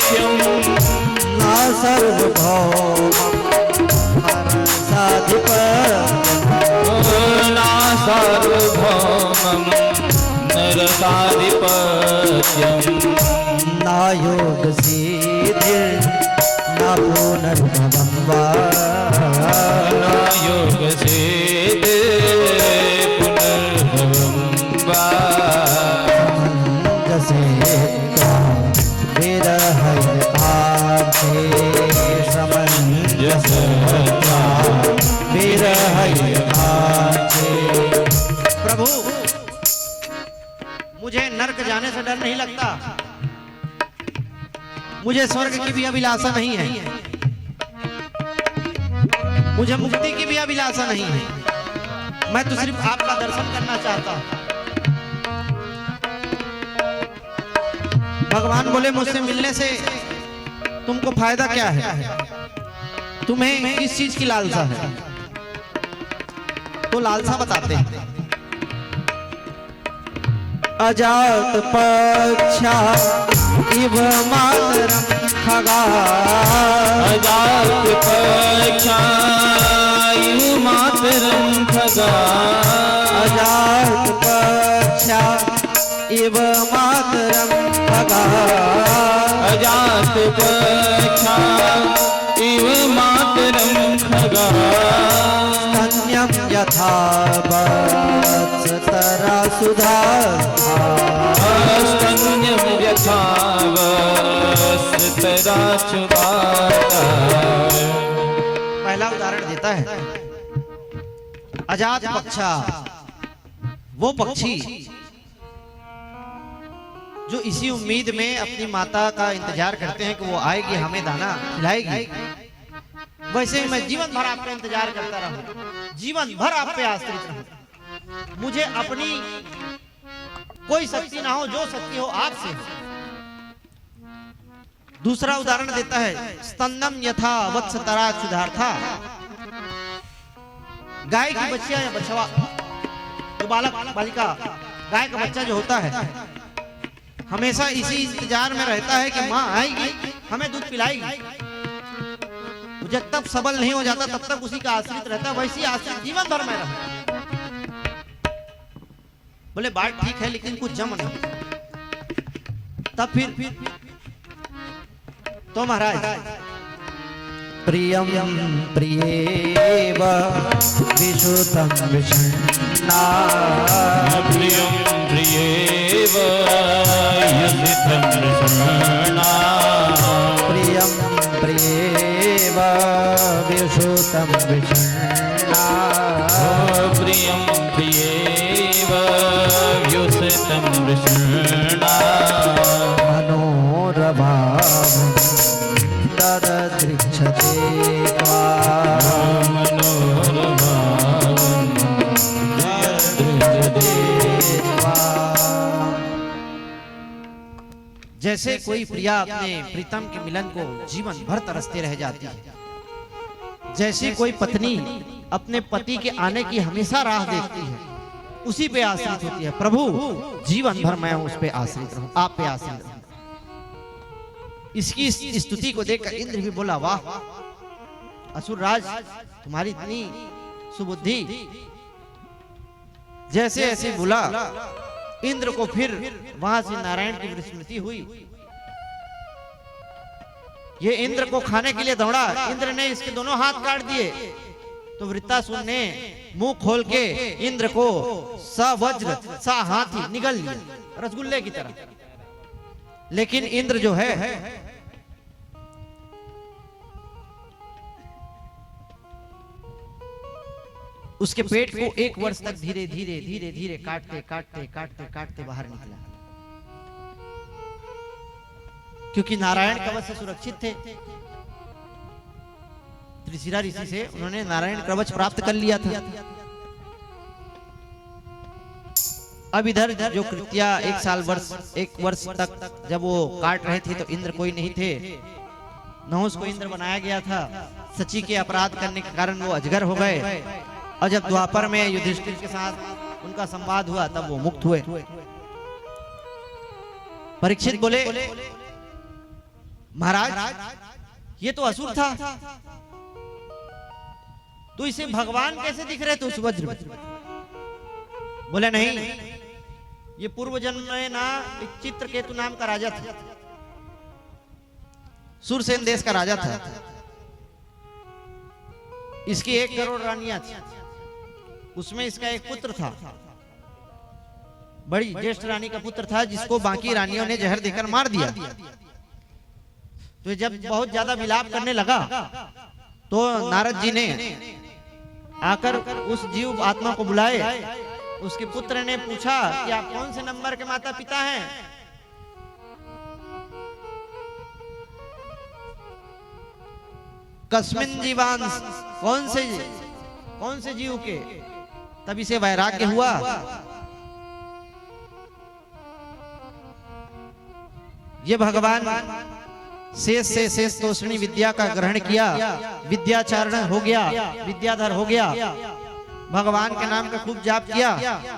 न सार्वभौमं नरसाधिपत्यम् न योग सिद्धिर् न पुनर्भवं वा न योग सिद्धिर् पुनर्भवं वा प्रभु, मुझे नरक जाने से डर नहीं लगता, मुझे स्वर्ग की भी अभिलाषा नहीं है, मुझे मुक्ति की भी अभिलाषा नहीं है। मैं तो सिर्फ आपका दर्शन करना चाहता हूं। भगवान बोले मुझसे मिलने से तुमको फायदा क्या है, तुम्हें किस चीज की लालसा है? तो लालसा बताते हैं। अजात पक्षा इव मातरं खगा अजात पक्षा इव मातरं खगा अजात पक्षा इव मातरं खगा अजात पक्षा इव मातरं खगा स्तन्यं यथा वत्सतरा सुधा स्तन्यं यथा वत्सतरा सुधा। पहला उदाहरण देता है, अजात पक्षा, वो पक्षी जो इसी उम्मीद में अपनी माता का इंतजार करते हैं कि वो आएगी, हमें दाना खिलाएगी। वैसे ही मैं जीवन भर आपका इंतजार करता रहूं, जीवन भर आप पे आश्रित रहूं। मुझे अपनी कोई शक्ति ना हो, जो शक्ति हो आपसे हो। दूसरा उदाहरण देता है, स्तनम यथा वत्सतरा सुधार्था। गाय की बच्चियां या बछवा, जो बालक बालिका गाय का बच्चा जो होता है, हमेशा इसी इंतजार में रहता है कि माँ आएगी, हमें दूध पिलाएगी। जब तक सबल नहीं हो जाता तब तक उसी का आश्रित रहता है। वैसी आश्रित जीवन भर में रहूं। बोले बात ठीक है, लेकिन कुछ जम नहीं। तब फिर तो महाराज, प्रियं प्रियेव विशुद्धं विषण्णा प्रियं प्रियेव युधितं विषण्णा प्रियं प्रियेव विशुद्धं विषण्णा प्रियं प्रियेव युधितं विषण्णा मनोरभावं ददृक्षते वा मनोरभावं ददृक्षते वा। जैसे कोई प्रिया अपने प्रीतम के मिलन को जीवन भर तरसते रह जाती है, जैसे कोई पत्नी अपने पति के आने की हमेशा राह देखती है, उसी पे आश्रित होती है। प्रभु, जीवन भर मैं उस पे आश्रित रहूं, आप पे आश्रित रहूं। इसकी स्तुति को देखकर इंद्र भी बोला, वाह असुरराज, तुम्हारी इतनी सुबुद्धि। जैसे ऐसे बोला, इंद्र को फिर वहां से नारायण की स्मृति हुई। ये इंद्र को खाने के लिए दौड़ा, इंद्र ने इसके दोनों हाथ काट दिए। तो वृत्तासुर ने मुंह खोल के इंद्र को सा वज्र सा हाथी निगल लिया, रसगुल्ले की तरह। लेकिन इंद्र जो है उसके पेट को 1 वर्ष तक धीरे धीरे धीरे धीरे काटते काटते काटते काटते बाहर निकला, क्योंकि नारायण कवच से सुरक्षित थे। त्रिशिरा ऋषि से उन्होंने नारायण कवच प्राप्त कर लिया था। अब इधर जो कृत्या 1 वर्ष तक जब वो काट रहे थे तो इंद्र कोई नहीं थे, नहुस को इंद्र बनाया गया था। सची के अपराध करने के कारण वो अजगर हो गए, और जब द्वापर में युधिष्ठिर के साथ उनका संवाद हुआ तब वो मुक्त हुए। परीक्षित बोले, महाराज ये तो असुर था, तो इसे भगवान कैसे दिख रहे थे उस वज्र में? बोले नहीं, ये पूर्व जन्म में ना एक चित्रकेतु नाम का राजा था, सुरसेन देश का राजा था। इसकी 1 करोड़ रानियां थी, उसमें इसका एक पुत्र था, बड़ी ज्येष्ठ रानी का पुत्र था, जिसको बाकी रानियों ने जहर देकर मार दिया। तो जब बहुत ज्यादा विलाप करने लगा तो नारद जी ने आकर उस जीव आत्मा को बुलाए। उसके पुत्र ने पूछा कि आप कौन से नंबर के माता पिता हैं? कस्मिन जीवांश, कौन से जीव के? तब इसे वैराग्य हुआ। ये भगवान शेष से शेष तोषणी विद्या का ग्रहण किया, विद्याचारण हो गया, विद्याधर हो गया, भगवान के नाम का खूब जाप किया।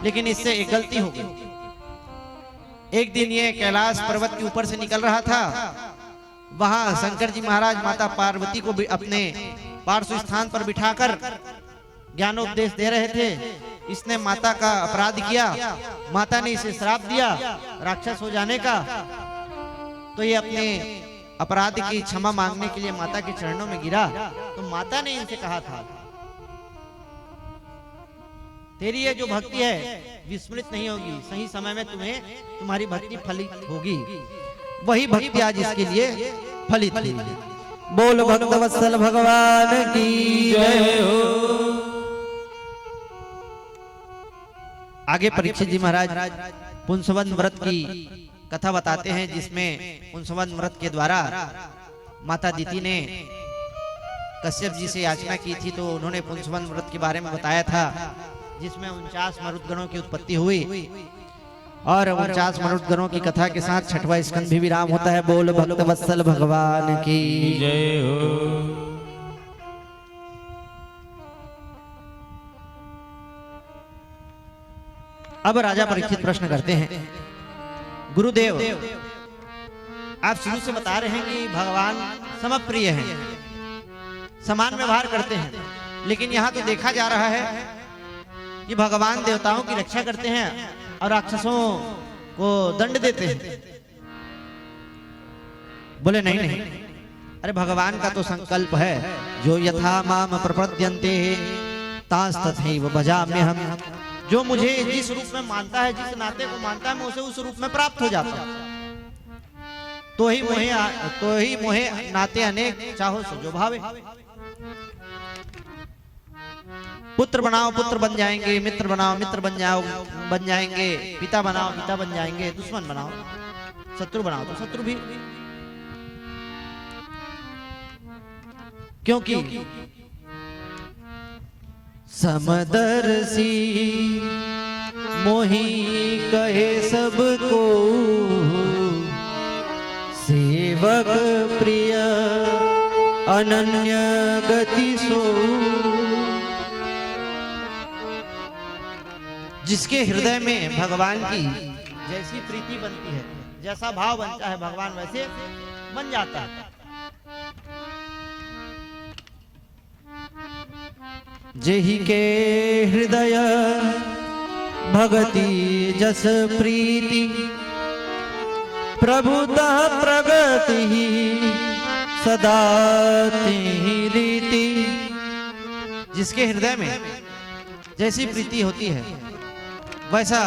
लेकिन इससे एक गलती हो गई। एक दिन ये कैलाश पर्वत के ऊपर से निकल रहा था, वहां शंकर जी महाराज माता पार्वती को अपने पार्श्व स्थान पर बिठाकर ज्ञानोपदेश दे रहे थे। इसने माता का अपराध किया, माता ने इसे श्राप दिया राक्षस हो जाने का। तो ये अपने अपराध की क्षमा मांगने के लिए माता के चरणों में गिरा। तो माता ने इनसे कहा था, तेरी ये जो भक्ति है विस्मृत नहीं होगी, सही समय में तुम्हारी भक्ति फलित होगी। वही भक्ति आज इसके लिए फलित हुई। बोल भक्त वत्सल भगवान की जय हो। आगे परीक्षित जी महाराज पुंसवन व्रत की कथा बताते हैं, जिसमें पुंसवन व्रत के द्वारा माता दीति ने कश्यप जी से याचना की थी। तो उन्होंने पुंसवन व्रत के बारे में बताया था, जिसमें 49 मरुदगणों की उत्पत्ति हुई। और 49 मरुदगणों की कथा के साथ 6वां स्कंद भी विराम होता है। बोल भक्त वत्सल भगवान की जय हो। अब राजा परीक्षित प्रश्न करते हैं, गुरुदेव आप शुरू से बता रहे हैं कि भगवान समप्रिय हैं, समान व्यवहार करते हैं, लेकिन यहाँ तो देखा जा रहा है कि भगवान देवताओं की रक्षा करते हैं और राक्षसों को दंड देते हैं। बोले नहीं नहीं, अरे भगवान का तो संकल्प है, जो यथा माम प्रपद्यन्ते तास्तथैव भजाम्यहम्। जो मुझे जिस रूप में मानता है, जिस नाते को मानता है, मैं उसे उस रूप में प्राप्त हो जाता हूं। तो ही मोहे नाते अनेक, चाहो सो जो भावे। पुत्र बनाओ पुत्र बन जाएंगे, मित्र बनाओ मित्र बन जाएंगे, पिता बनाओ पिता बन जाएंगे, दुश्मन बनाओ शत्रु बनाओ तो शत्रु भी। क्योंकि समदर्शी मोही कहे सबको, सेवक प्रिय अनन्य गति सो। जिसके हृदय में भगवान की जैसी प्रीति बनती है, जैसा भाव बनता है, भगवान वैसे बन जाता है। जेहि के हृदय भगति जस प्रीति, प्रभुतः प्रगति सदा तिहि रीति। जिसके हृदय में जैसी प्रीति होती है वैसा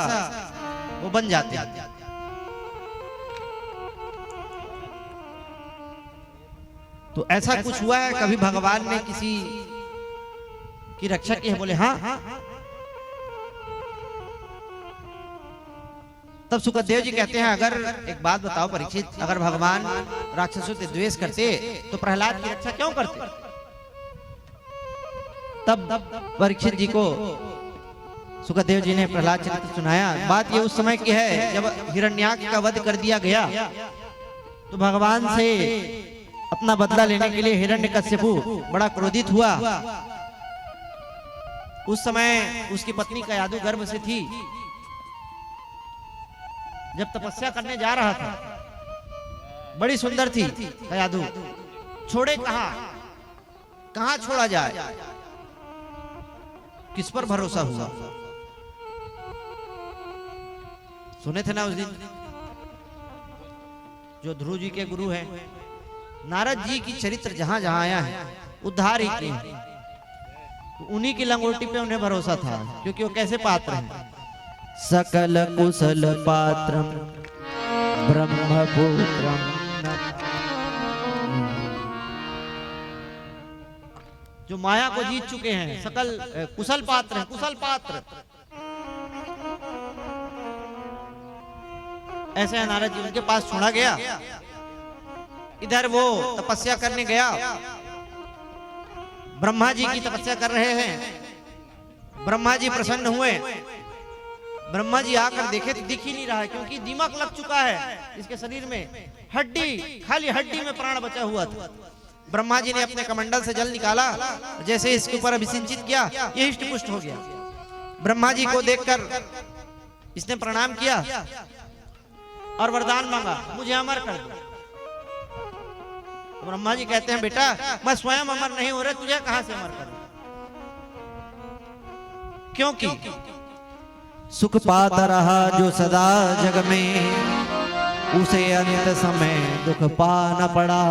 वो बन जाते हैं। तो ऐसा कुछ हुआ है कभी भगवान ने किसी की रक्षा की है? बोले हाँ। तब सुखदेव जी कहते हैं, अगर एक बात बताओ परीक्षित, अगर भगवान राक्षसों से द्वेष करते तो प्रहलाद की रक्षा क्यों करते? तब परीक्षित जी को सुखदेव जी ने प्रहलाद चरित्र सुनाया। बात ये उस समय की है जब हिरण्याक्ष का वध कर दिया गया, तो भगवान से अपना बदला लेने के लिए हिरण्यकश्यपु बड़ा क्रोधित हुआ। उस समय उसकी पत्नी कयाधु गर्भ से थी। जब तपस्या करने जा रहा था, बड़ी सुंदर थी कयाधु, छोड़े कहाँ, कहाँ छोड़ा जाए, किस पर भरोसा हुआ। सुने थे ना उस दिन जो ध्रुव जी के गुरु हैं, नारद जी की चरित्र जहां जहां आया है उद्धार ही किए, तो उन्हीं की लंगोटी पे उन्हें भरोसा था, क्योंकि वो कैसे पात्र हैं। सकल कुशल पात्रम ब्रह्मपुत्रम जो माया को जीत चुके हैं, सकल कुशल पात्र हैं, कुशल पात्र। ऐसे नारद जी उनके पास छोड़ा गया, इधर वो तपस्या करने गया, ब्रह्मा जी की तपस्या कर रहे हैं। ब्रह्मा जी प्रसन्न हुए, ब्रह्मा जी आकर देखे तो दिख ही नहीं रहा है, क्योंकि दिमाग लग चुका है इसके शरीर में, हड्डी, खाली हड्डी में प्राण बचा हुआ था। ब्रह्मा जी ने अपने कमंडल से जल निकाला, जैसे इसके ऊपर अभिसिंचित किया, ये हिष्ट पुष्ट हो गया। ब्रह्मा जी को देखकर इसने प्रणाम किया और वरदान मांगा, मुझे अमर कर दो। ब्रह्मा जी कहते हैं, बेटा मैं स्वयं अमर नहीं हो रहे, तुझे कहां से अमर करूं? क्योंकि सुख पाता रहा जो सदा जग में, उसे अंत समय दुख पाना पड़ा।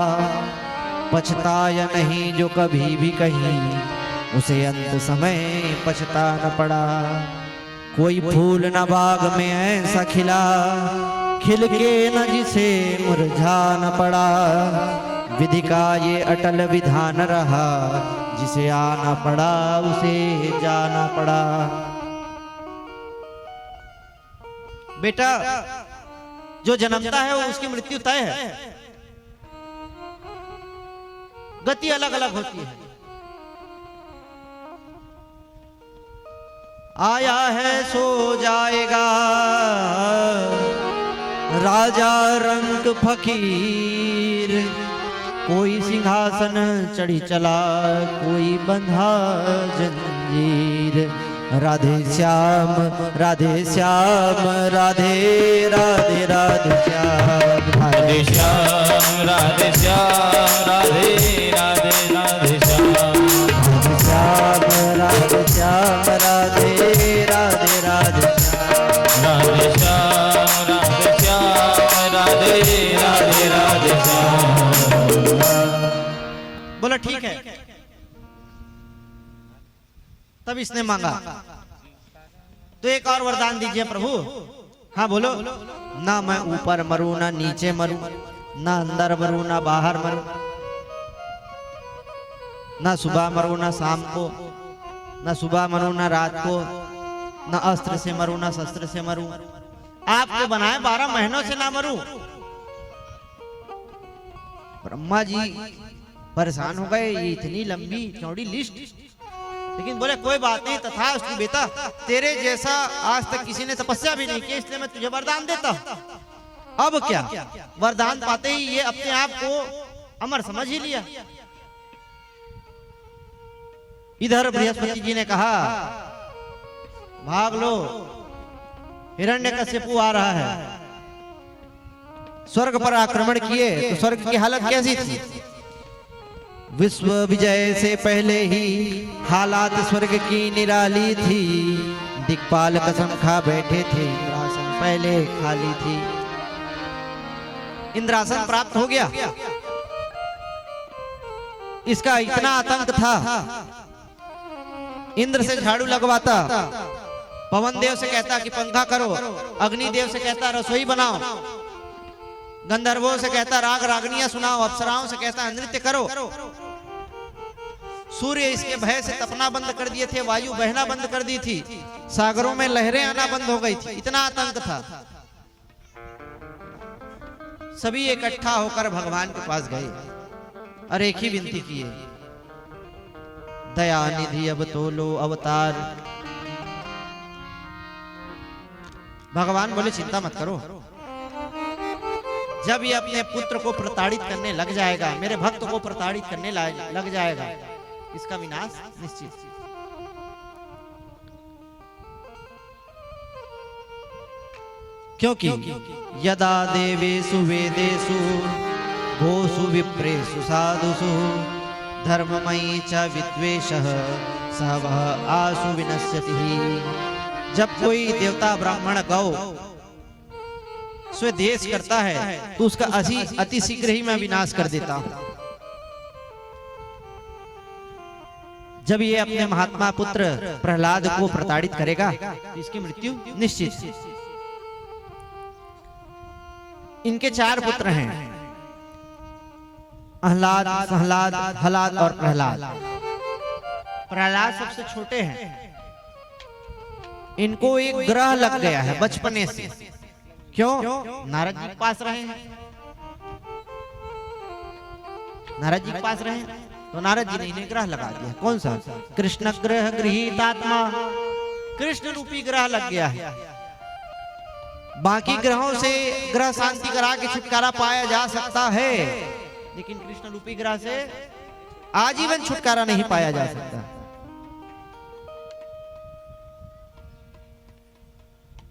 पछताया नहीं जो कभी भी कहीं, उसे अंत समय पछता न पड़ा। कोई फूल न बाग में ऐसा खिला, खिल के न जिसे मुरझा न पड़ा। विधि का ये अटल विधान रहा, जिसे आना पड़ा उसे जाना पड़ा। बेटा जो जन्मता है वो उसकी मृत्यु तय है, गति अलग अलग होती है। आया है सो जाएगा राजा रंग फकीर, कोई सिंहासन चढ़ी चला, कोई बंधा जंजीर। राधे श्याम राधे श्याम, राधे राधे राधे श्याम, राधे श्याम राधे श्याम, राधे राधे राधे श्याम, श्याम राधे श्याम, राधे राधे राधे श्याम, राधे श्याम राधे श्याम, राधे राधे राधे श्याम। बोला ठीक है। तब इसने मांगा, तो एक और वरदान दीजिए प्रभु। हाँ बोलो। ना मैं ऊपर मरूं ना नीचे मरूं, ना अंदर मरूं ना बाहर मरूं, ना सुबह मरूं ना शाम को, ना सुबह मरूं ना रात को, ना अस्त्र से मरूं ना शस्त्र से मरूं। आपको बनाए 12 महीनों से ना मरूं। ब्रह्मा जी परेशान हो गए, ये इतनी लंबी चौड़ी लिस्ट। लेकिन बोले कोई बात नहीं, तथास्तु बेटा, तेरे जैसा आज तक किसी ने तपस्या भी नहीं की, इसलिए मैं तुझे वरदान देता हूं। अब क्या, वरदान पाते ही ये अपने आप को अमर समझ ही लिया। इधर बृहस्पति जी ने कहा, भाग लो, हिरण्यकशिपु आ रहा है। स्वर्ग पर आक्रमण किए तो स्वर्ग की हालत कैसी थी? विश्व विजय से पहले ही हालात स्वर्ग की निराली थी। दिक्पाल कसम खा बैठे थे, इंद्रासन पहले खाली थी। इंद्रासन प्राप्त हो गया। इसका इतना आतंक था, इंद्र से झाड़ू लगवाता, पवन देव से कहता कि पंखा करो, अग्नि देव से कहता रसोई बनाओ, गंधर्वों से कहता राग रागनियां सुनाओ, अप्सराओं से कहता नृत्य करो। सूर्य इसके भय से तपना बंद कर दिए थे, वायु बहना बंद कर दी थी, सागरों में लहरें आना बंद हो गई थी। इतना आतंक था। सभी इकट्ठा होकर भगवान के पास गए और एक ही विनती किए, दया निधि अब तो लो अवतार। भगवान बोले चिंता मत करो, जब ये अपने पुत्र को प्रताड़ित करने लग जाएगा, मेरे भक्त को प्रताड़ित करने लग जाएगा, इसका विनाश निश्चित। क्योंकि यदा देवेषु वेदेषु गोसु विप्रेषु साधुषु धर्ममयी च विद्वेषः सह वह आसु विनश्यति। जब कोई देवता ब्राह्मण गौ स्वदेश करता है तो उसका अति शीघ्र ही मैं विनाश कर देता हूं। जब ये अपने महात्मा पुत्र प्रहलाद को प्रताड़ित करेगा तो इसकी मृत्यु निश्चित। इनके 4 पुत्र हैं, आह्लाद, सहलाद, हलाद और प्रहलाद। प्रहलाद सबसे छोटे हैं। इनको एक ग्रह लग गया है बचपने से। क्यों? नारद जी के पास रहे हैं, नारद जी के पास रहे हैं तो नारद जी ने इन्हें ग्रह लगा दिया। कौन सा? कृष्ण ग्रह गृहीत आत्मा, कृष्ण रूपी ग्रह लग गया है। बाकी ग्रहों से ग्रह शांति करा के छुटकारा पाया जा सकता है, लेकिन कृष्ण रूपी ग्रह से आजीवन छुटकारा नहीं पाया जा सकता।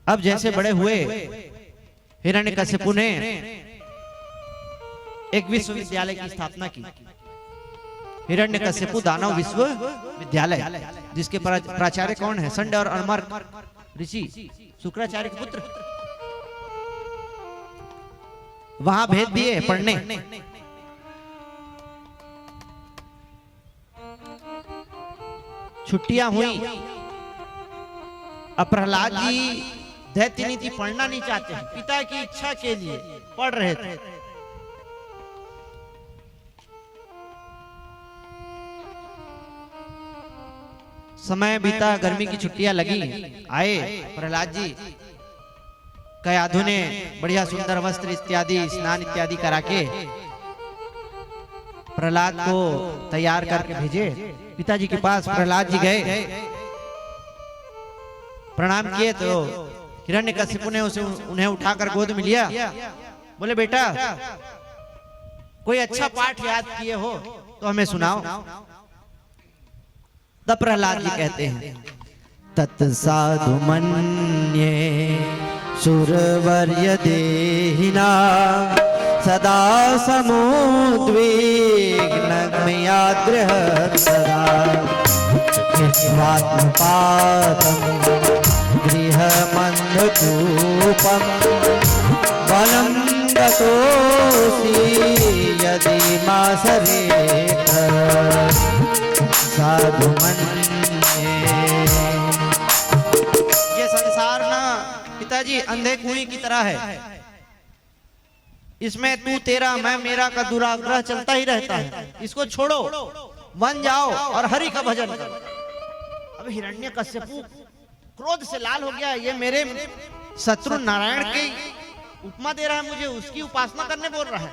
अब जैसे बड़े हुए, हिरण्यकशिपु ने एक विश्वविद्यालय की स्थापना की, हिरण्यकशिपु दानव विश्वविद्यालय, जिसके प्राचार्य कौन है? संड और अनमर्क ऋषि शुक्राचार्य के पुत्र। वहां भेज दिए पढ़ने। छुट्टियां हुई। अब प्रहलाद जी दैत्य नीति पढ़ना नहीं चाहते हैं, पिता की इच्छा के लिए पढ़ रहे थे। समय बीता, गर्मी की छुट्टियां लगी, आए प्रहलाद जी। कयाधु ने बढ़िया सुंदर वस्त्र इत्यादि, स्नान इत्यादि करा के प्रहलाद को तैयार करके भेजे पिताजी के पास। प्रहलाद जी गए, प्रणाम किए तो हिरण्यकशिपु ने उन्हें उठाकर गोद में लिया। बोले बेटा, कोई अच्छा पाठ याद किए हो तो हमें सुनाओ। तब प्रहलाद जी कहते हैं, तत्साधु मन्ये सुरवर्य देहिना सदा समुद्विग्नमयाग्रह सदा स्वात्मपातम् गृहमन्धकूपम् बलं गतोऽसि यदि मासरेत साधु मन्ये। ये संसार ना पिताजी अंधे कुएं की तरह है। इसमें तू तेरा मैं मेरा का दुराग्रह चलता ही रहता है। इसको छोड़ो, बन जाओ और हरि का भजन करो। अब हिरण्यकशिपु क्रोध से लाल हो गया। ये मेरे शत्रु नारायण की उपमा दे रहा है, मुझे उसकी उपासना करने बोल रहा है।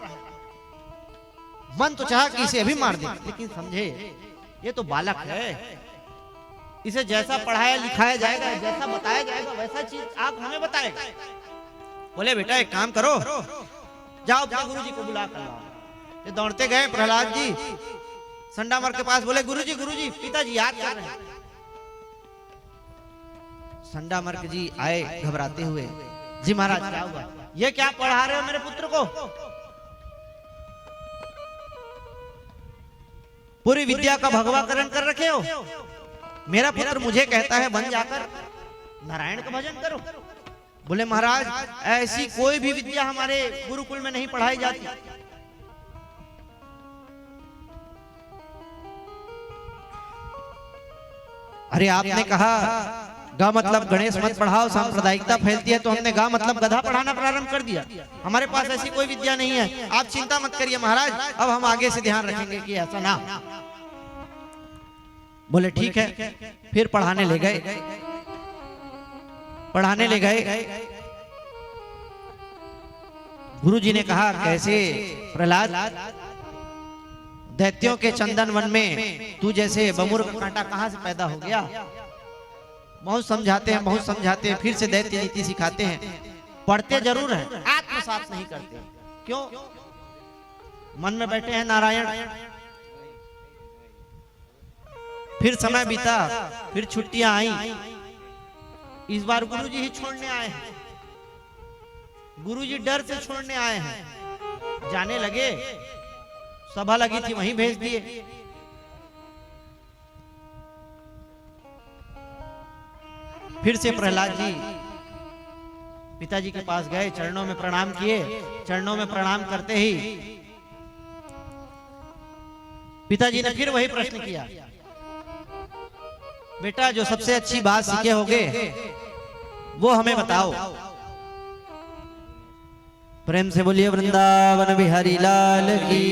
मन तो चाहा कि इसे अभी मार दे, लेकिन समझे ये तो बालक है, इसे जैसा पढ़ाया लिखाया जाएगा, जैसा बताया जाएगा वैसा चीज आप हमें बताएगा। बोले बेटा एक काम करो, जाओ अपने गुरुजी को बुला कर लाओ। ये दौड़ते गए प्रहलाद जी संडामर के पास। बोले गुरुजी पिताजी याद कर रहे हैं। संडामर्क जी आए घबराते हुए। जी महाराज क्या हुआ? ये क्या पढ़ा रहे हो मेरे पुत्र को? पूरी विद्या का भगवाकरण कर रखे हो। मेरा पुत्र मुझे कहता है बन जाकर नारायण का भजन करो। बोले महाराज ऐसी कोई भी विद्या हमारे गुरुकुल में नहीं पढ़ाई जाती। अरे आपने कहा गा मतलब गणेश मत पढ़ाओ, सांप्रदायिकता फैलती है, तो हमने गा मतलब गधा पढ़ाना प्रारंभ कर दिया। हमारे पास ऐसी कोई विद्या नहीं है, आप चिंता मत करिए महाराज, अब हम आगे से ध्यान रखेंगे कि ऐसा ना। बोले ठीक है। फिर पढ़ाने ले गए। गुरुजी ने कहा कैसे प्रहलाद, दैत्यों के चंदन वन में तू जैसे बमुर का कांटा कहां से पैदा हो गया? बहुत समझाते हैं, फिर से दैत्य नीति सिखाते हैं। पढ़ते जरूर हैं, आत्मसात नहीं करते। क्यों? मन में बैठे हैं नारायण। फिर समय बीता, फिर छुट्टियां आई। इस बार गुरुजी ही छोड़ने आए हैं। गुरुजी डर से छोड़ने आए हैं। जाने लगे सभा लगी थी वहीं भेज दिए। फिर से प्रहलाद जी पिताजी के पास गए, चरणों में प्रणाम किए। चरणों में प्रणाम करते ही पिताजी ने फिर वही प्रश्न किया, बेटा जो सबसे अच्छी बात सीखे होगे वो हमें बताओ। प्रेम से बोलिए वृंदावन बिहारी लाल की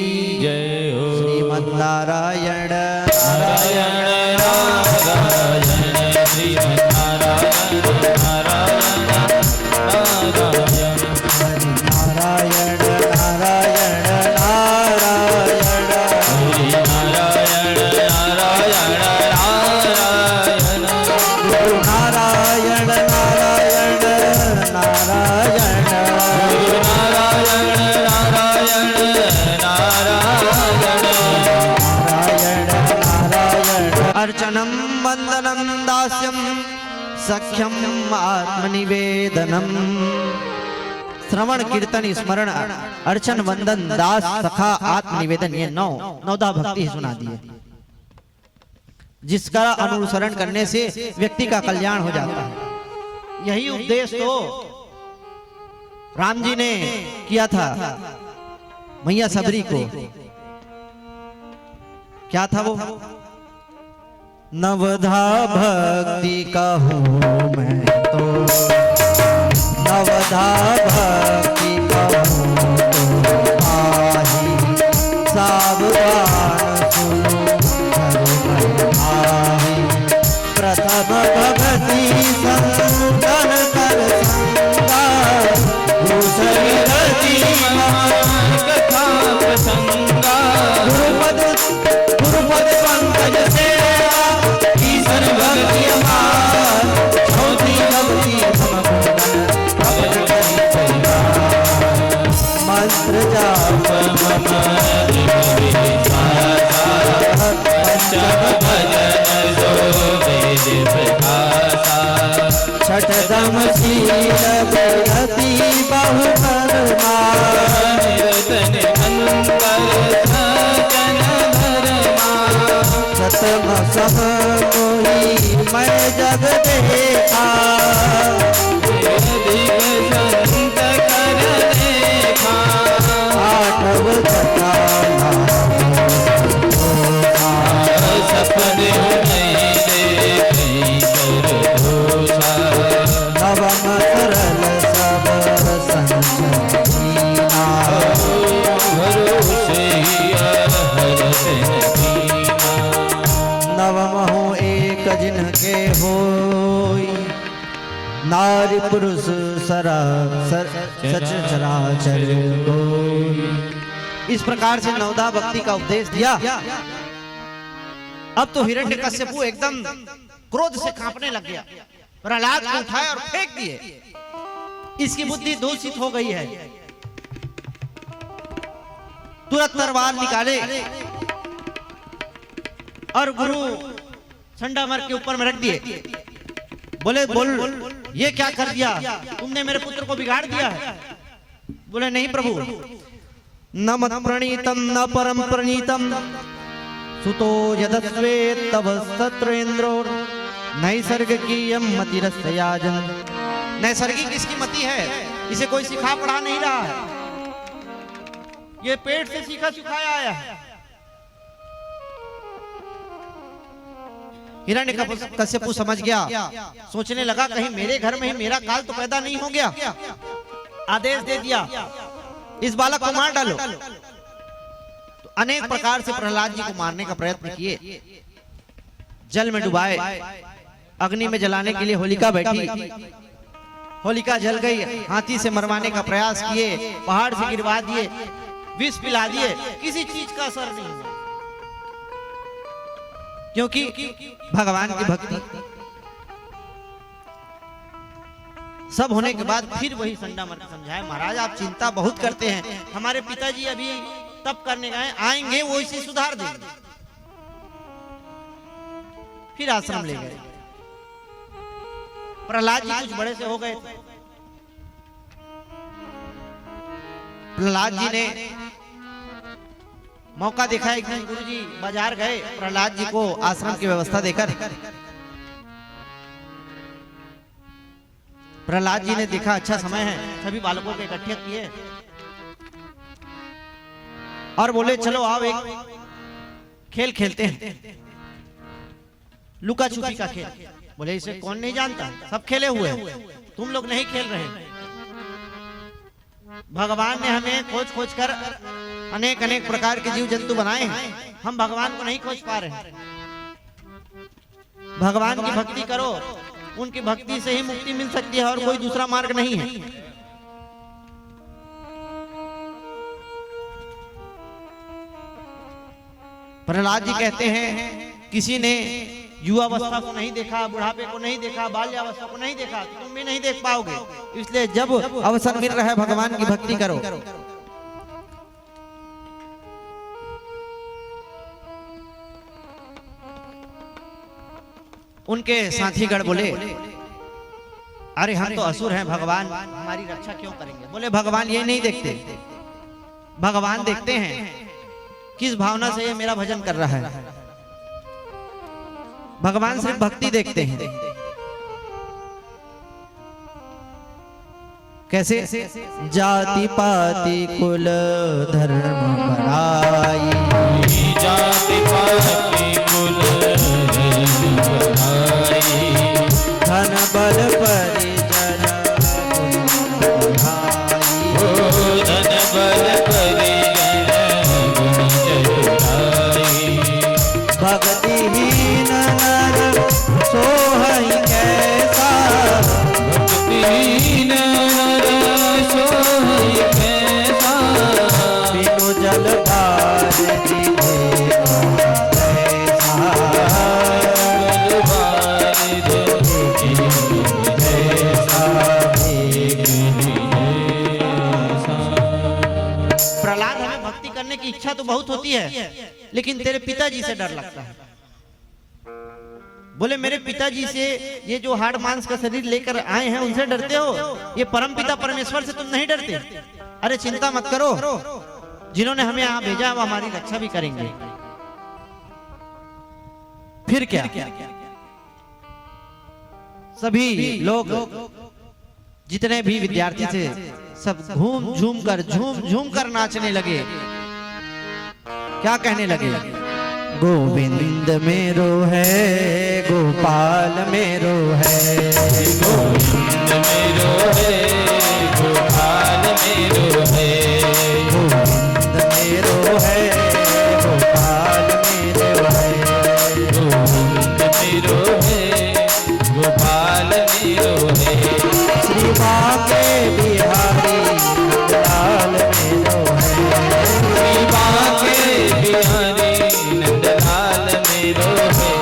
जय हो। श्रीमद् नारायण नारायण नारायण श्रीमन्नारायण नारायण नारायण नारायण नारायण नारायण हरि नारायण नारायण नारायण गुरु नारायण नारायण नारायण हरि नारायण नारायण नारायण नारायण नारायण अर्चनम वंदनम दास्यम सख्यम आत्मनिवेदनम। श्रवण कीर्तन स्मरण अर्चन वंदन दास सखा आत्मनिवेदन, ये नौदा भक्ति सुना दिए, जिसका अनुसरण करने से व्यक्ति का कल्याण हो जाता है। यही उपदेश तो राम जी ने किया था मैया सबरी को। क्या था वो? नवधा भक्ति कहूँ मैं तो, नवधा भक्ति कहूँ तो आही, सावधान सुनो धर्म आही। प्रथम भक्ति संतन कर संगा, दूसरी रति कथा प्रसंगा गुरुपद पंकज से ईश्वर भक्ति अपार। चौथी भक्ति समगुण भक्त करी परिवार। मंत्र जाप पंचम भजन जो वेद प्रकाशा छठदम शील विरति बहु परमार। निरतन अंतर सजन धर्मा सतम सम मोही मैं जग देखा। अधिक संत कर देखा आठव कथा सपने नहीं देखे कर घोषा नवम सरल सबर संजीना। भरोसे हर दिन दीना नवम हो एक जिनके होई, नारी पुरुष सच चराचर कोई। इस प्रकार से नवदा भक्ति का उपदेश दिया। अब तो हिरण्यकश्यपु एकदम क्रोध से कांपने लग गया, प्रहलाद को उठाए और फेंक दिए। इसकी बुद्धि दूषित हो गई है। तुरंत तलवार निकाले और गुरु संडामर के ऊपर में रख दिए। बोले बोल ये क्या कर दिया तुमने, मेरे पुत्र को बिगाड़ दिया है। बोले नहीं प्रभु, न मत प्रणीतम न परम प्रणीतम, सुतो यदस्वे तव सत्रेंद्रो, नैसर्गिकीयम मतिरस्याजन। नैसर्गिक इसकी मति है, इसे कोई सिखा पढ़ा नहीं रहा है, ये पेट से सीखा सिखाया आया है। हिरण्यकश्यपु समझ गया, सोचने लगा कहीं मेरे घर में ही मेरा काल तो पैदा नहीं हो गया। आदेश दे दिया इस बालक को मार डालो। तो अनेक प्रकार से प्रहलाद जी को मारने का प्रयत्न किए, जल में डुबाए, अग्नि में जलाने के लिए होलिका बैठी, होलिका जल गई। हाथी से मरवाने का प्रयास किए, पहाड़ से गिरवा दिए, विष पिला दिए, किसी चीज का असर नहीं हुआ, क्योंकि भगवान की भक्ति। सब होने के बाद फिर वही संडामर समझाए, महाराज आप चिंता बहुत करते हैं, हमारे पिताजी अभी तप करने गए, आएंगे वो इसे सुधार देंगे। फिर आश्रम ले गए। प्रहलाद जी कुछ बड़े से हो गए थे। प्रहलाद जी ने मौका देखा एक दिन गुरुजी बाजार गए प्रहलाद जी को आश्रम की व्यवस्था देकर। प्रहलाद जी ने देखा अच्छा समय है, सभी बालकों को इकट्ठे किए और बोले चलो आओ एक खेल खेलते हैं, लुका छुपी का खेल। बोले इसे कौन नहीं जानता, सब खेले हुए हैं, तुम लोग नहीं खेल रहे। भगवान ने हमें खोज खोज कर अनेक अनेक प्रकार के जीव जंतु बनाए हैं, हम भगवान को नहीं खोज पा रहे। भगवान की भक्ति करो, उनकी भक्ति से ही मुक्ति मिल सकती है और कोई दूसरा मार्ग नहीं है। प्रहलाद जी कहते हैं किसी ने युवावस्था को नहीं देखा, बुढ़ापे को नहीं देखा, बाल्यावस्था को नहीं देखा, तो तुम भी नहीं देख पाओगे। इसलिए जब अवसर मिल रहा है भगवान की भक्ति करो। उनके साथीगण बोले अरे हम तो असुर हैं, भगवान हमारी रक्षा क्यों करेंगे? बोले भगवान ये नहीं देखते, भगवान देखते हैं किस भावना से ये मेरा भजन कर रहा है। भगवान सिर्फ भक्ति देखते हैं। कैसे? जाति पाति कुल धर्म बड़ाई, जाति पाति कुल धर्म बड़ाई, धन बल परिजन गुण बढ़ाई। ओ धन बल परिजन गुण चतुराई, भक्तिहीन नर सोहई कैसा, भक्तिहीन नर सोई कैसा, बिनु जल पार जिधे कैसा। प्रहलाद हमें भक्ति करने की इच्छा तो बहुत होती है, लेकिन तेरे पिताजी से डर लगता है। बोले मेरे पिताजी से, ये जो हाड़ मांस का शरीर लेकर आए हैं उनसे डरते हो, ये परम पिता परमेश्वर से तुम नहीं डरते? अरे चिंता मत करो, जिन्होंने हमें यहाँ भेजा वो हमारी रक्षा भी करेंगे। फिर क्या? सभी लोग जितने भी विद्यार्थी थे सब झूम झूम कर नाचने लगे। क्या कहने लगे? गोविंद मेरो है, गोपाल मेरो है, गोविंद मेरो है, गोपाल मेरो है, गोविंद मेरो है, गोपाल मेरो है, गोविंद मेरो है, गोपाल मेरो है, श्री बाके बिहारी नंदलाल मेरो है, श्री बाके बिहारी नंदलाल मेरो है,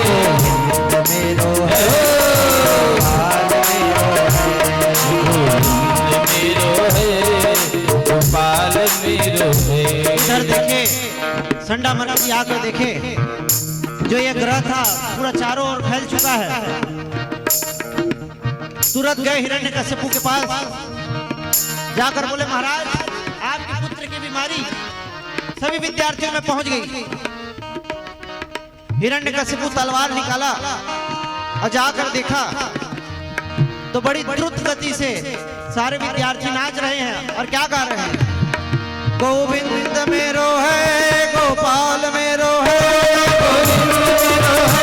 गोविंद मेरो है, गोपाल मेरो है, गोविंद मेरो है, गोपाल मेरो है। इधर देखे संडा मर्दी आकर देखे, जो ये ग्रह था पूरा चारों ओर फैल चुका है। तुरंत गए हिरण्यकश्यपु के पास, जाकर बोले महाराज आपके पुत्र की बीमारी सभी विद्यार्थियों में पहुंच गई। हिरण्यकश्यपु तलवार निकाला और जाकर देखा तो बड़ी द्रुत गति से सारे विद्यार्थी नाच रहे हैं और क्या गा रहे हैं? गोविंद मेरो है, गोपाल मेरो है, गोविंद मेरो है,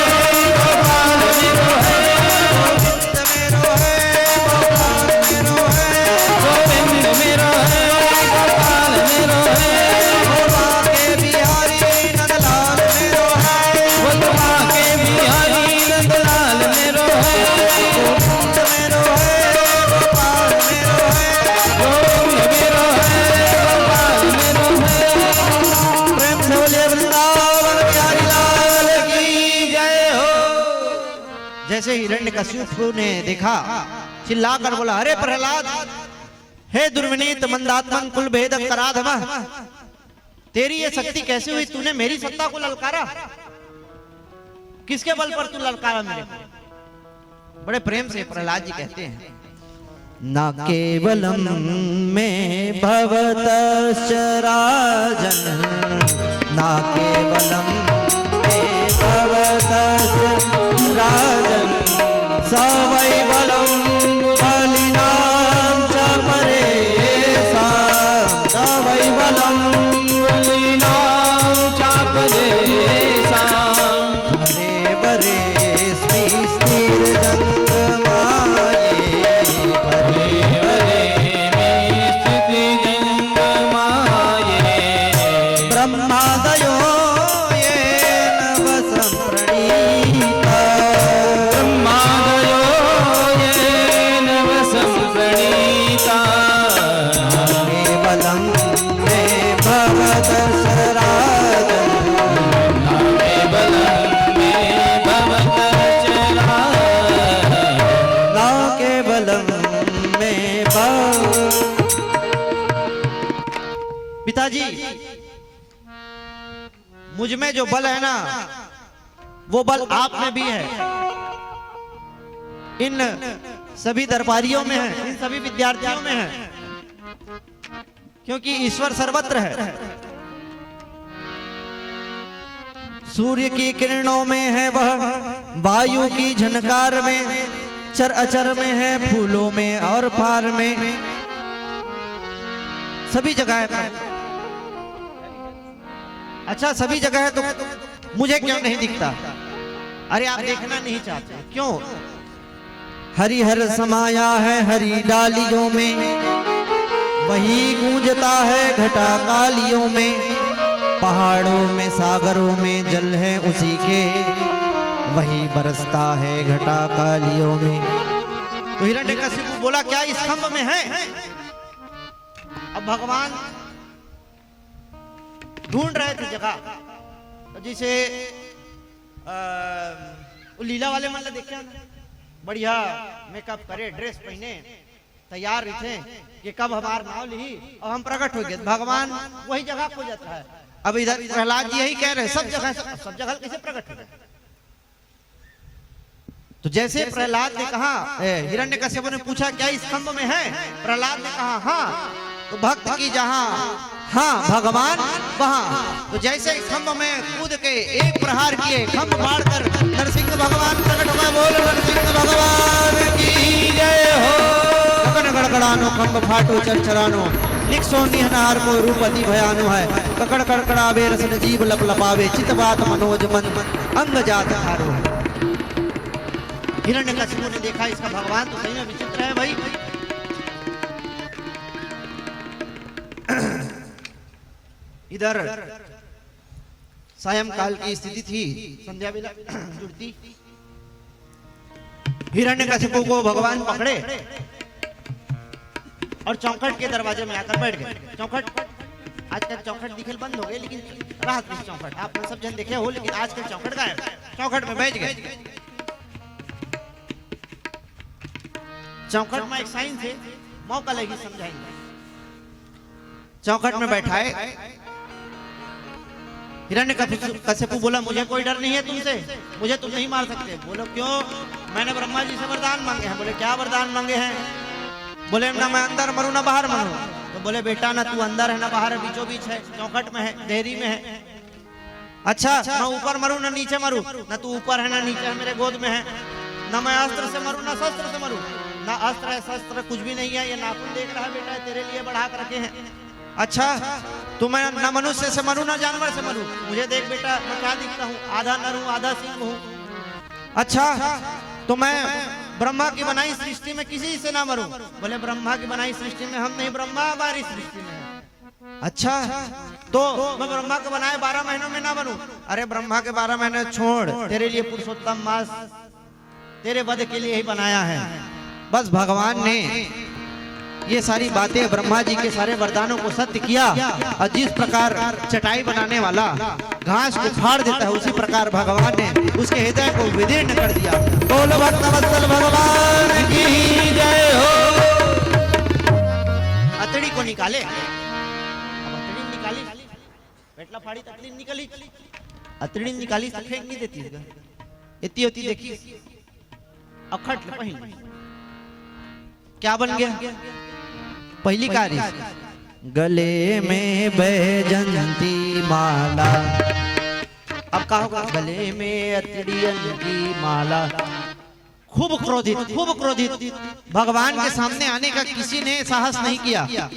गोपाल मेरो है, के बिहारी नंदलाल मेरो है, गोलमा के बिहारी नंदलाल मेरो है, गोविंद मेरो है, गोपाल मेरो है, गोविंद मेरो है, गोपाल मेरो है। प्रेम से बोलिए वृंदावन बिहारी लाल की जय हो। जैसे हिरण्यकश्यपु ने देखा चिल्लाकर बोला अरे प्रहलाद, हे दुर्विनीत मंदात्मन कुल भेद कराधम, तेरी ये शक्ति कैसे हुई? तूने मेरी सत्ता को ललकारा, किसके बल पर तू ललकारा मेरे को? बड़े प्रेम से प्रहलाद जी कहते हैं न केवलम में भवतश्च राजन, न केवलम में भवतश्च राजन, सवैबलम बलिनां च परेषां, सवैबलम बलिनां च परेषां, हरे बरे स्थिरजङ्गमाये, ब्रह्मादयो येन वसं प्रणीता, ब्रह्मादयो येन वसं प्रणीता, केवलं मे भवतश्च राजन्, केवलं मे भवतश्च राजन्, न केवलं मे पिताजी, मुझ में जो बल है ना, वो बल आप में भी है, इन सभी दरबारियों में है, इन सभी विद्यार्थियों में है, क्योंकि ईश्वर सर्वत्र है। सूर्य की किरणों में है वह, वायु की झनकार में, चर अचर में है, फूलों में और फार में, सभी जगह है। अच्छा, सभी जगह है तो मुझे क्यों नहीं दिखता? अरे आप देखना नहीं चाहते, क्यों? हरिहर समाया है हरी डालियों में, वही गूंजता है घटा कालियों में, पहाड़ों में सागरों में जल है उसी के, वही बरसता है घटा कालियों में। तो हिरण्यकशिपु बोला क्या इस खंभ में है? अब भगवान ढूंढ रहे थे जगह, तो जैसे वो लीला वाले मन देखे ना, बढ़िया मेकअप करे, ड्रेस पहने, तैयार थे कि कब हमार नाव ली और हम प्रकट हो गए। भगवान वही जगह खो जाता है। अब इधर प्रहलाद जी यही कह रहे हैं, सब जगह कैसे प्रकट हो गए? तो जैसे प्रहलाद ने कहा, हिरण्यकश्यप ने पूछा क्या इस खंभ में है? प्रहलाद ने कहा हाँ। तो भक्त की जहां हाँ भगवान वहां। तो जैसे खंभ में कूद के एक प्रहार किए, खंभ फाड़ कर नरसिंह भगवान प्रकट हुए। बोल नरसिंह भगवान की जय हो। गगन गड़गड़ानो खंभ फाटो चरचरानो, निकसो निहनार को रूप अति भयानो है। ककड़ कड़कड़ावे रसन जीव लप लपावे, चितवात मनोज मन अंग जात हारो है। हिरण्यकशिपु ने देखा इसका भगवान तो सही में विचित्र है भाई। इधर सायंकाल की स्थिति थी, संध्या बेला जुड़ती। हिरण्यकशिपु को भगवान पकड़े और चौखट के दरवाजे में आकर बैठ गए। चौखट आजकल चौखट दिखे बंद हो गए, लेकिन राहत नहीं चौखट, आपने सब जन देखे हो, लेकिन आजकल चौखट गायब। चौखट में बैठ गए। चौखट में एक साइन थे, मौका लगी समझाएंगे। चौखट में बैठाए। हिरण्यकशिपु बोला मुझे कोई डर नहीं है तुमसे, मुझे तुम नहीं मार सकते। बोलो क्यों? मैंने ब्रह्मा जी से वरदान मांगे हैं। बोले क्या वरदान मांगे हैं? बोले ना मैं अंदर मरूं ना बाहर मरूं। तो बोले बेटा ना तू अंदर है ना बाहर है, बीचों बीच है, चौखट में है, देहरी में है। अच्छा ना ऊपर मरूं ना नीचे मरूं, ना तू ऊपर है ना नीचे है, मेरे गोद में है। ना मैं अस्त्र से मरूं ना शस्त्र से मरूं, ना अस्त्र है शस्त्र कुछ भी नहीं है। ये नाखून देख रहा है बेटा, तेरे लिए बढ़ा कर रखे हैं। अच्छा तो मैं ना मनुष्य से मरूं ना जानवर से मरूं। मुझे देख बेटा मैं क्या दिखता हूँ, आधा नर हूँ आधा सिंह हूँ। अच्छा तो मैं ब्रह्मा की बनाई सृष्टि में किसी से ना मरूं। बोले ब्रह्मा की बनाई सृष्टि में हम नहीं, ब्रह्मा हमारी सृष्टि में है। अच्छा तो मैं ब्रह्मा को बनाए 12 महीनों में ना बनूं। अरे ब्रह्मा के 12 महीने छोड़, तेरे लिए पुरुषोत्तम मास तेरे वध के लिए ही बनाया है। बस भगवान ने ये सारी बातें ब्रह्मा जी के सारे वरदानों को सत्य किया। और जिस प्रकार चटाई बनाने वाला घास को फाड़ देता है, उसी प्रकार भगवान ने उसके हृदय को विदीर्ण कर दिया। बोलो भक्तवत्सल भगवान की जय हो। अतड़ी को निकाले, अतड़ी निकाली, पेटला फाड़ी अतड़ी निकाली, अतड़ी निकाली तो फेंक नहीं देती, इतनी होती देखी अखट पहन क्या बन गया? पहली कारी गले में बैजंती माला, अब कहा होगा गले में अतड़ियन की माला। खूब क्रोधित भगवान के सामने आने का किसी ने साहस नहीं किया।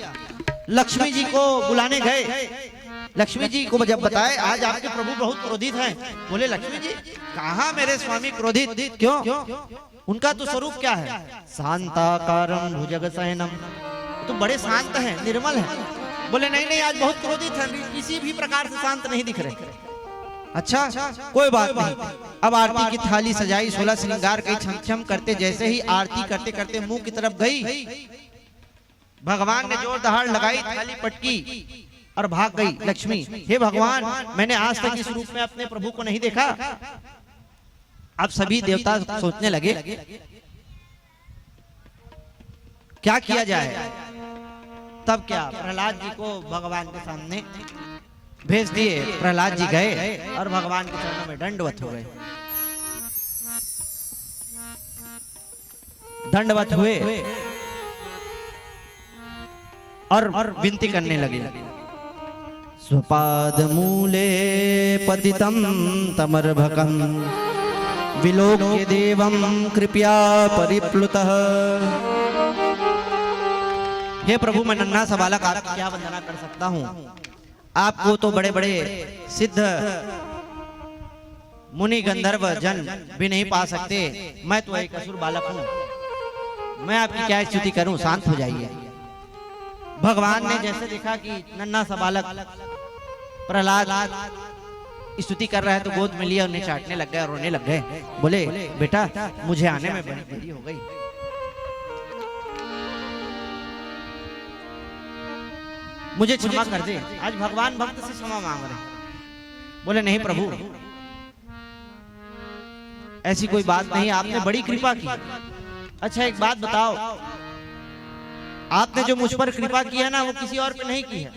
लक्ष्मी जी को बुलाने गए, लक्ष्मी जी को जब बताए आज आपके प्रभु बहुत क्रोधित हैं, बोले लक्ष्मी जी कहाँ मेरे स्वामी क्रोधित? क्यों? उनका तो स्वरूप क्या है? शांताकारम भुजग शयनम, तो बड़े शांत हैं, निर्मल हैं। बोले नहीं आज बहुत क्रोधित हैं, किसी भी प्रकार से शांत नहीं दिख रहे। अच्छा कोई बात नहीं। अब आरती की थाली सजाई, 16 श्रृंगार के छम करते, जैसे ही आरती करते करते मुंह की तरफ गई, भगवान ने जोर दहाड़ लगाई, थाली पटकी और भाग गई लक्ष्मी। हे भगवान, मैंने आज तक इस रूप में अपने प्रभु को नहीं देखा। अब सभी देवता सोचने लगे क्या किया जाए। तब क्या प्रहलाद जी को भगवान के सामने भेज दिए। प्रहलाद जी गए और भगवान के चरणों में दंडवत हो गए। दंडवत हुए और विनती करने लगे। स्वपाद मूले पतितं तमर्भकं विलोक्य देवं कृपया परिप्लुतः। हे प्रभु, मैं नन्हा सा बालक आपकी क्या वंदना कर सकता हूँ। आपको तो बड़े बड़े सिद्ध मुनि गंधर्व जन भी नहीं पा सकते, मैं तो एक असुर बालक हूँ, मैं आपकी क्या स्तुति करूं। शांत हो जाइए। भगवान ने जैसे देखा कि नन्हा सा बालक प्रहलाद स्तुति कर रहा है तो गोद में लिया, उन्हें चाटने लग गए और रोने लग गए। बोले बेटा मुझे आने में बड़ी देरी हो गई, मुझे क्षमा कर दे। आज भगवान भक्त से क्षमा मांग रहे हैं। बोले नहीं प्रभु, ऐसी कोई बात नहीं, आपने बड़ी कृपा की। अच्छा एक बात बताओ, आपने जो मुझ पर कृपा की है ना, वो किसी और पे नहीं की है।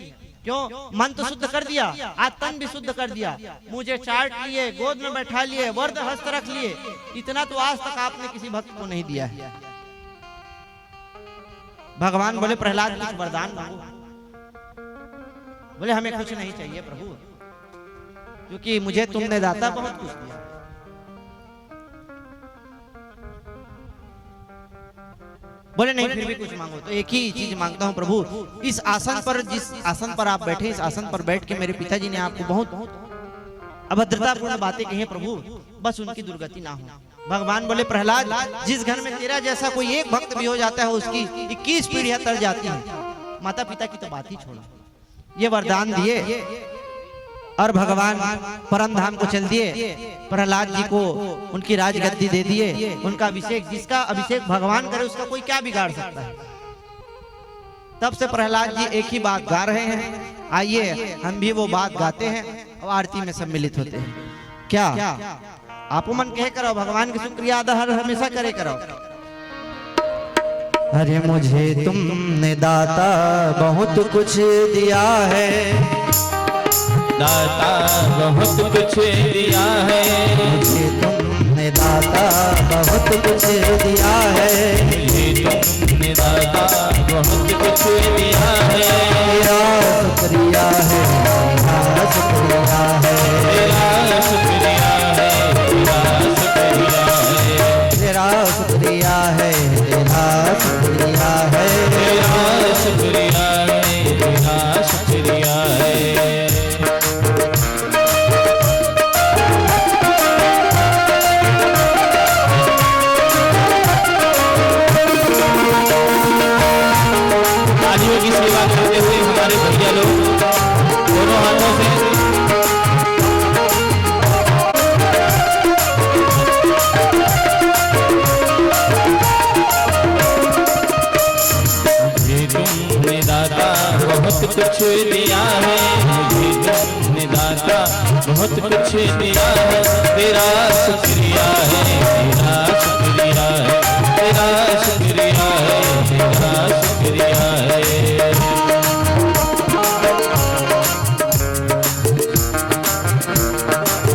क्यों? मन तो शुद्ध कर दिया, आज तन भी शुद्ध कर दिया, मुझे चाट लिए, गोद में बैठा लिए, वर्द हस्त रख लिए, इतना तो आज तक आपने किसी भक्त को नहीं दिया है। भगवान बोले प्रहलाद कुछ वरदान मांगो। बोले हमें कुछ नहीं चाहिए प्रभु, क्योंकि मुझे तुमने दाता बहुत कुछ दिया। बोले नहीं फिर भी कुछ मांगो। तो एक ही चीज मांगता हूँ प्रभु, इस आसन पर, जिस आसन पर आप बैठे, इस आसन पर बैठ के मेरे पिताजी ने आपको बहुत अभद्रतापूर्ण बातें कही प्रभु, बस उनकी दुर्गति ना हो। भगवान बोले प्रहलाद, जिस घर में तेरा जैसा कोई एक भक्त भी हो जाता है उसकी 21 पीढ़ियां तर जाती है, माता पिता की तो बात ही छोड़ो। ये वरदान दिए और भगवान परम धाम को चल दिए। प्रहलाद जी को उनकी राजगद्दी दे दिए, उनका अभिषेक, जिसका अभिषेक भगवान करे उसका कोई क्या बिगाड़ सकता है। तब से प्रहलाद जी एक ही बात गा रहे हैं। आइए हम भी वो बात गाते हैं और आरती में सम्मिलित होते हैं। क्या आप मन कहे करो, भगवान की शुक्रिया अदा हर हमेशा करे करो। अरे मुझे तुमने दाता बहुत कुछ दिया है, दाता बहुत कुछ दिया है, मुझे तुमने दाता बहुत कुछ दिया है, मुझे तुमने दाता बहुत कुछ दिया है। तेरा शुक्रिया है, तेरा शुक्रिया है, तेरा शुक्रिया है, तेरा शुक्रिया है, तेरा शुक्रिया है, तेरा शुक्रिया है, तेरा शुक्रिया है, तेरा शुक्रिया है। तालियों की सेवा करते हुए हमारे भैया लोग दोनों हाथों से तुमने दाता बहुत कुछ दिया है, मुझे तुमने दाता बहुत कुछ दिया है। तेरा शुक्रिया है, तेरा शुक्रिया है, तेरा शुक्रिया है, तेरा शुक्रिया है।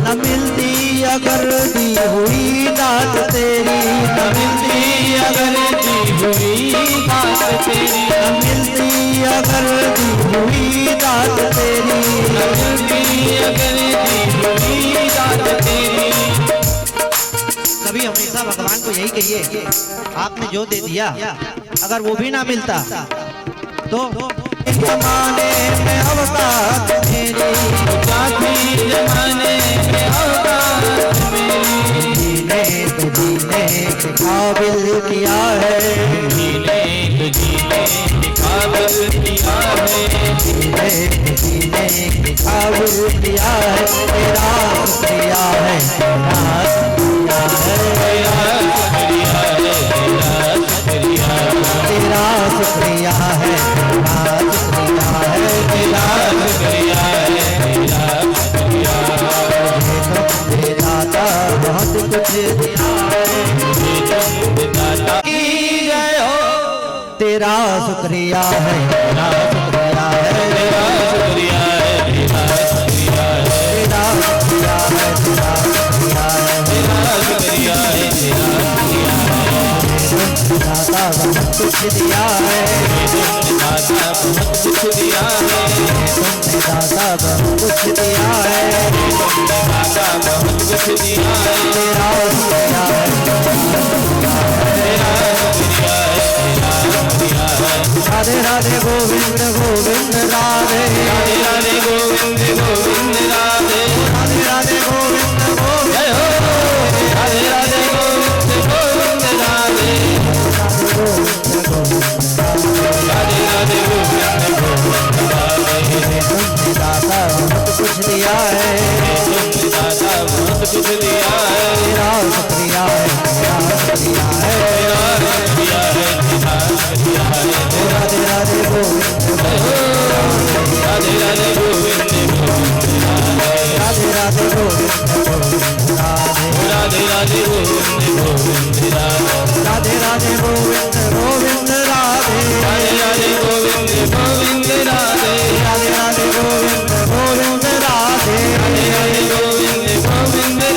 न मिलती अगर दी हुई दात तेरी, न मिलती अगर दी हुई हुई दात तेरी, न मिलती अगर दी हुई दात तेरी। कभी हमेशा भगवान को यही कहिए, आपने जो दे दिया अगर वो भी ना मिलता तो जमाने में अवतार मेरी, काफी जमाने में अवतार मेरी। जीने के काबिल किया है, जीने के काबिल किया है। जीने के काबिल किया है। तेरा शुक्रिया है, तेरा शुक्रिया है, तेरा शुक्रिया है, तेरा शुक्रिया है, तेरा शुक्रिया है। तुमने दाता बहुत कुछ दिया है, दाता की जय हो। तेरा शुक्रिया है, तेरा शुक्रिया है, तेरा शुक्रिया है, तेरा शुक्रिया है, तेरा शुक्रिया है, तेरा शुक्रिया है, तेरा शुक्रिया है, तेरा शुक्रिया है। दाता बहुत कुछ दिया है, तुमने दाता बहुत कुछ दिया है। तुमने दाता बहुत कुछ दिया है, तुमने दाता बहुत कुछ दिया है। तेरा शुक्रिया है, तेरा शुक्रिया है, तेरा शुक्रिया है। राधे राधे गोविंद गोविंद राधे, राधे राधे गोविंद गोविंद राधे। राधे राधे गोविंद गोविंद, जय हो। राधे राधे गोविंद गोविंद राधे। राधे राधे गोविंद गोविंद राधे। तुमने दाता बहुत कुछ दिया है, तुमने दाता बहुत कुछ दिया है। तेरा शुक्रिया है, तेरा शुक्रिया है, तेरा शुक्रिया है, तेरा शुक्रिया है। राधे राधे गोविंद राधे राधे गोविंद गोविंद राधे। राधे राधे गोविंद गोविंद राधे, राधे राधे गोविंद गोविंद राधे। राधे राधे गोविंद गोविंद राधे, राधे राधे गोविंद गोविंद राधे। राधे राधे गोविंद गोविंद राधे, राधे राधे गोविंद गोविंद राधे। राधे राधे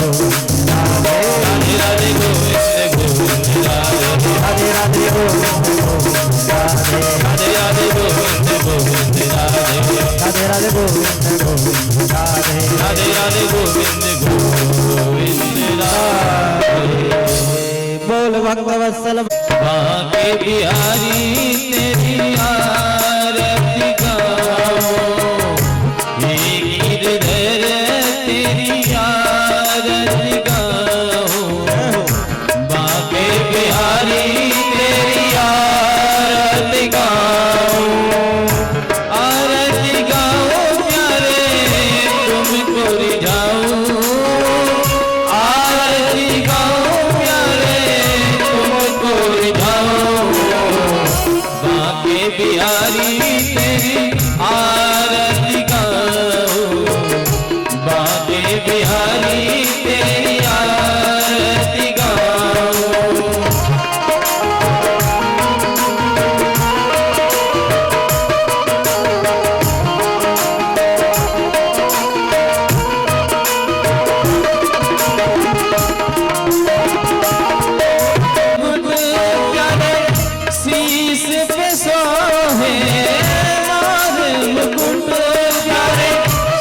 गोविंद गोविंद राधे, राधे राधे गोविंद गोविंद राधे। राधे राधे गोविंद गोविंद राधे, राधे राधे गोविंद गोविंद राधे। राधे राधे गोविंद गोविंद राधे, राधे राधे गोविंद गोविंद राधे। बोल भक्त वत्सल बांके बिहारी तेरी आरती गाओ। हे गिरधर तेरी आरती गाओ। बांके बिहारी तेरी आरती गाओ। आरती गाओ प्यारे तुमको रिझाओ। आरती गाओ प्यारे तुमको रिझाओ। बांके बिहारी तेरी आरती गाओ। बांके बिहारी तेरी आरती गाओ। शीश पे सोहे मार मुकुट प्यारे।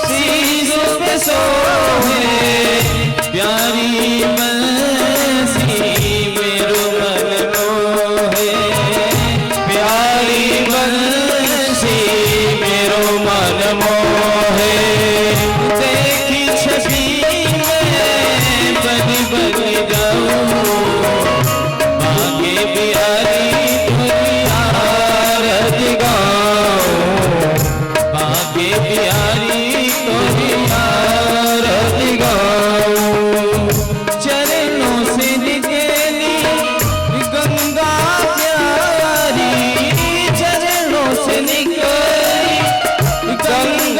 शीश पे सोहे प्यारी बंसी मेरो मन मोहे। प्यारी बंसी मेरो मन मोहे। देखी छवि में बनी बनी जाऊं। बांके बिहारी तेरी आरती गाओ। बांके बिहारी तेरी आरती गाओ। चरणों से निकली गंगा प्यारी। चरणों से निकली गंगा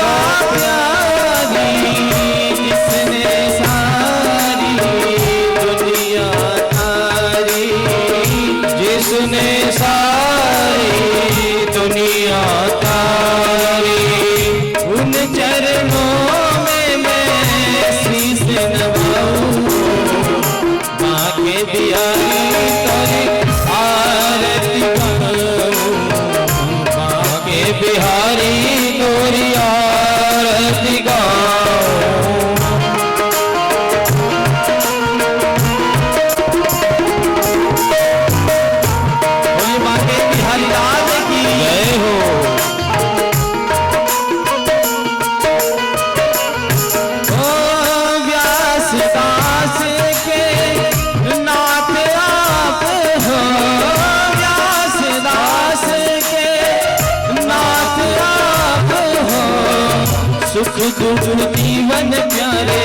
सुख दुख जीवन प्यारे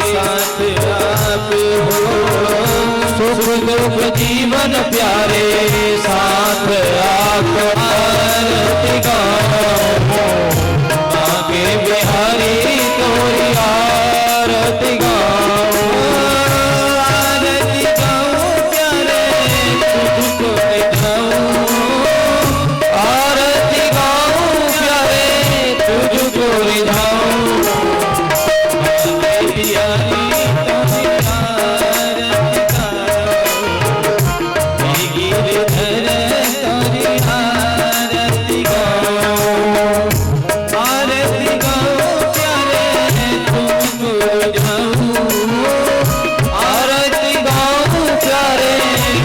साथ आप हो। सुख दुख जीवन प्यारे साथ आप आरती गाओ आगे बिहारी तोरी आरती गाओ। आरती गाओ प्यारे तुझको रिझाऊं। आरती गाओ प्यारे तुझको रिझाऊं। आगे बिहारी तोरी आरती गाओ गिरधर तोरी आरती गाओ। आरती गाओ प्यारे तुझको रिझाऊं। आरती गाओ प्यारे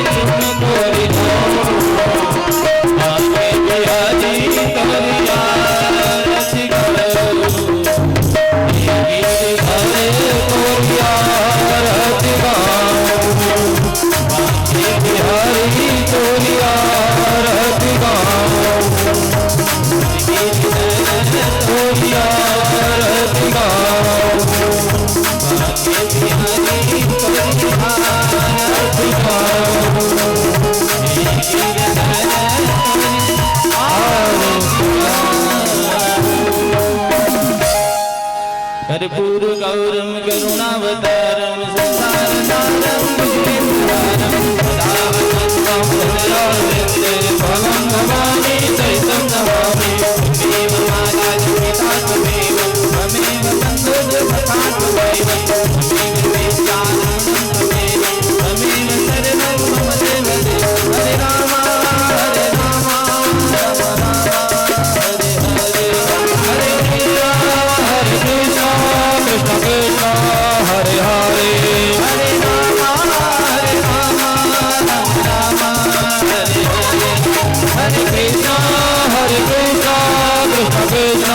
तुझको रिझाऊं। आगे बिहारी तोरी आरती गाओ गिरधर तोरी आरती गाओ। आगे बिहारी तोरी आरती गाओ गिरधर तोरी आरती गाओ। आगे बिहारी तोरी आरती गाओ गिरधर कर्पूर गौरम करुणावतारम संसार सारम भुजगेन्द्रहारम सदा वसन्तं हृदयारविन्दे भवं भवानी सहितं नमामि। त्वमेव माता च पिता त्वमेव त्वमेव बन्धुः सखा त्वमेव त्वमेव वेद्यानन्दं त्वमेव त्वमेव शरणं मम देवदेव। हरे राम हरे राम राम राम हरे हरे। हरे कृष्ण कृष्ण कृष्ण हरे हरे। हरे राम राम राम हरे हरे। हरे कृष्ण कृष्ण कृष्ण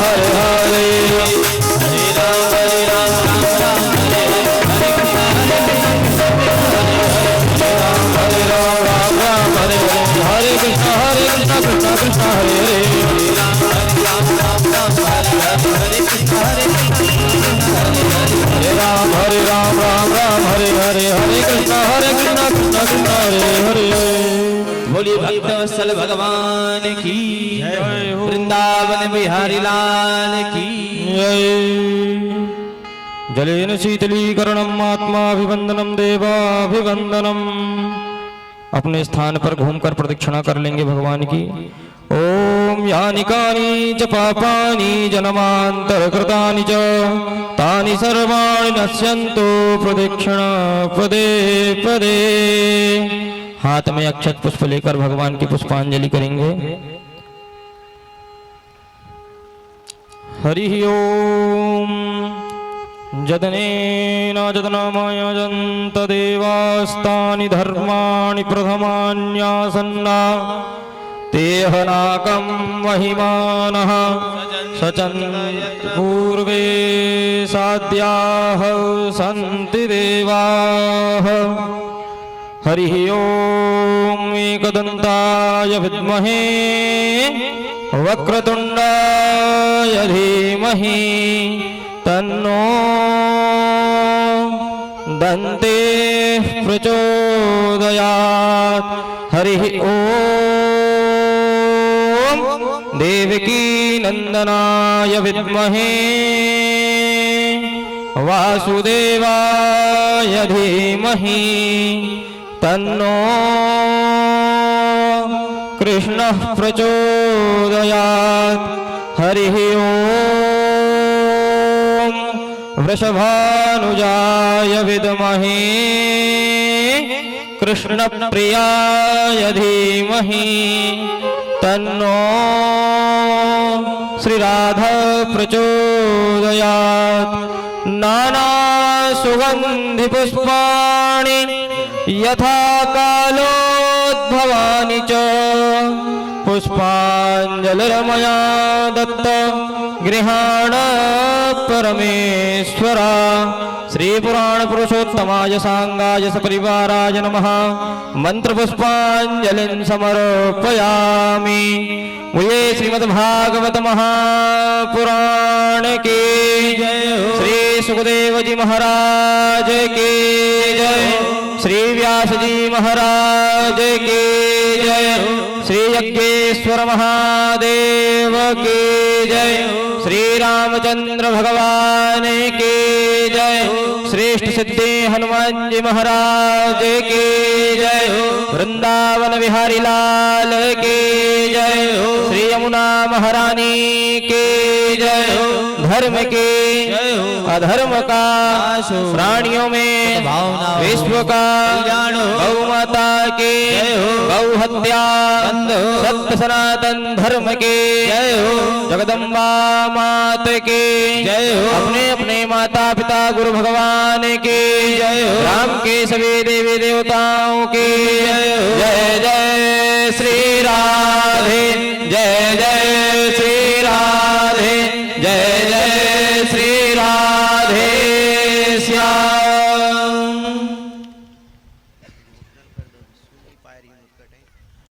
हरे हरे। हरे राम राम राम हरे हरे। हरे कृष्ण हरे राम राम राम हरे हरे। हरे कृष्ण कृष्ण कृष्ण हरे हरे। हरे राम राम राम हरे हरे। हरे कृष्ण हरे राम राम हरे हरे। हरे कृष्ण कृष्ण कृष्ण हरे हरे। बोलिए भक्त वत्सल भगवान की जय हो। वृंदावन बिहारी लाल की जय। जलेन शीतलीकरणम आत्माभिवंदनम देवाभिवंदनम। अपने स्थान पर घूमकर प्रदक्षिणा कर लेंगे भगवान की। ओम यानि कानि च पापानि जन्मान्तरकृतानि च तानि सर्वाणि नश्यन्तु प्रदक्षिणा पदे पदे। हाथ में अक्षत पुष्प लेकर भगवान की पुष्पांजलि करेंगे। हरि ओम। जदनेन जदनामयजन्त देवास्तानि धर्माणि प्रथमान्यासन्ना तेहनाकं महिमानः सचन् पूर्वे साद्याः सन्ति देवाः। हरिः ओम एकदन्ताय विद्महे वक्रतुण्डाय धीमहि तन्नो दन्ते प्रचोदयात्। हरिः ओम देवकी नंदनाय विद्महे वासुदेवाय धीमहि तन्नो कृष्णः प्रचोदयात्। हरिः ओम वृषभानुजाय विद्महे कृष्णप्रियाय धीमहि तन्नो श्रीराधा प्रचोदयात्। नाना सुगंधि पुष्पाणि यथा कालोद्भवानि च पुष्पाञ्जलिर्मया दत्त गृहाण परमेश्वरा श्री पुराण पुरुषोत्तमाय सांगाय सपरिवाराय नमः मंत्र पुष्पांजलिं समर्पयामि। मुझे श्रीमद्भागवत महापुराण की जय, श्री सुखदेव जी महाराज की जय, श्री व्यास जी महाराज की जय, श्री यज्ञेश्वर महादेव की जय, श्री रामचंद्र भगवान की जय, श्रेष्ठ सिद्धि हनुमान जी महाराज की जय, वृंदावन बिहारी लाल की जय, श्री यमुना महारानी की जय। धर्म के अधर्म का प्राणियों में विश्व का गौ माता के गौ हत्या सत्य सनातन धर्म के जगदम्बा मात के अपने अपने माता पिता गुरु भगवान के राम के सभी देवी देवताओं के जय जय श्री राधे जय जय